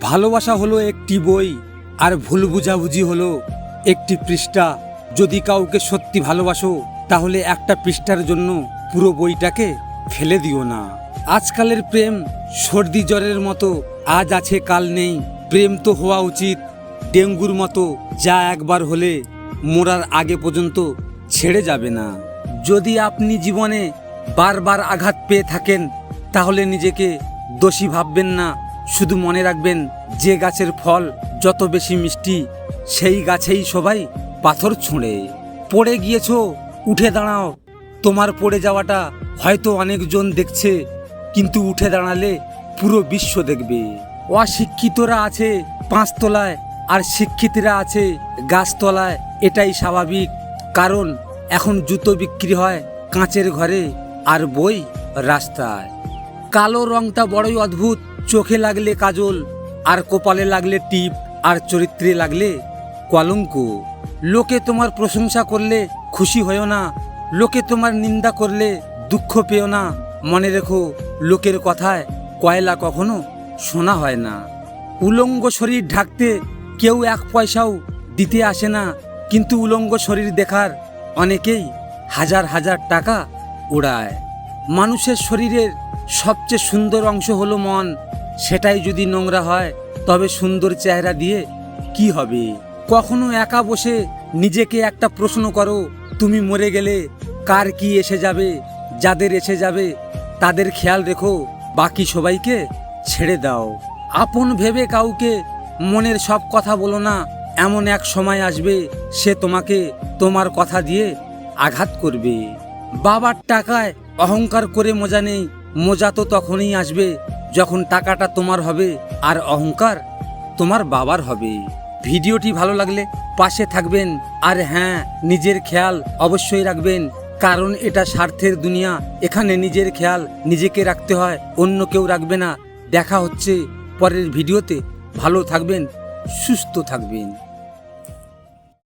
ভালোবাসা হলো একটি বই, আর ভুল বুঝাবুঝি হলো একটি পৃষ্ঠা। যদি কাউকে সত্যি ভালোবাসো তাহলে একটা পৃষ্ঠার জন্য পুরো বইটাকে ফেলে দিও না। আজকালের প্রেম সর্দি জ্বরের মতো, আজ আছে কাল নেই। প্রেম তো হওয়া উচিত ডেঙ্গুর মতো, যা একবার হলে মরার আগে পর্যন্ত ছেড়ে যাবে না। যদি আপনি জীবনে বারবার আঘাত পেয়ে থাকেন তাহলে নিজেকে দোষী ভাববেন না। শুধু মনে রাখবেন, যে গাছের ফল যত বেশি মিষ্টি সেই গাছেই সবাই পাথর ছুঁড়ে। পড়ে গিয়েছো, উঠে দাঁড়াও। তোমার পড়ে যাওয়াটা হয়তো অনেকজন দেখছে, কিন্তু উঠে দাঁড়ালে পুরো বিশ্ব দেখবে। অশিক্ষিতরা আছে পাঁচতলায় আর শিক্ষিতরা আছে গাছতলায়, এটাই স্বাভাবিক। কারণ এখন জুতো বিক্রি হয় কাঁচের ঘরে আর বই রাস্তায়। কালো রংটা বড়ই অদ্ভুত, চোখে লাগলে কাজল, আর কপালে লাগলে টিপ, আর চরিত্রে লাগলে কলঙ্ক। লোকে তোমার প্রশংসা করলে খুশি হয়েও না, লোকে তোমার নিন্দা করলে দুঃখ পেও না। মনে রেখো, লোকের কথায় কয়লা কখনো শোনা হয় না। উলঙ্গ শরীর ঢাকতে কেউ এক পয়সাও দিতে আসে না, কিন্তু উলঙ্গ শরীর দেখার অনেকেই হাজার হাজার টাকা উড়ায়। মানুষের শরীরের সবচেয়ে সুন্দর অংশ হলো মন। সেটাই যদি নোংরা হয় তবে সুন্দর চেহারা দিয়ে কি হবে? কখনো একা বসে নিজেকে একটা প্রশ্ন করো, তুমি মরে গেলে কার কি এসে যাবে? যাদের এসে যাবে তাদের খেয়াল রেখো, বাকি সবাইকে ছেড়ে দাও। আপন ভেবে কাউকে মনের সব কথা বলো না। এমন এক সময় আসবে সে তোমাকে তোমার কথা দিয়ে আঘাত করবে। বাবার টাকায় অহংকার করে মজা নেই, মজা তো তখনই আসবে যখন টাকাটা তোমার হবে আর অহংকার তোমার বাবার হবে। ভিডিওটি ভালো লাগলে পাশে থাকবেন, আর হ্যাঁ, নিজের খেয়াল অবশ্যই রাখবেন, কারণ এটা স্বার্থের দুনিয়া। এখানে নিজের খেয়াল নিজেকে রাখতে হয়, অন্য কেউ রাখবে না। দেখা হচ্ছে পরের ভিডিওতে। ভালো থাকবেন, সুস্থ থাকবেন।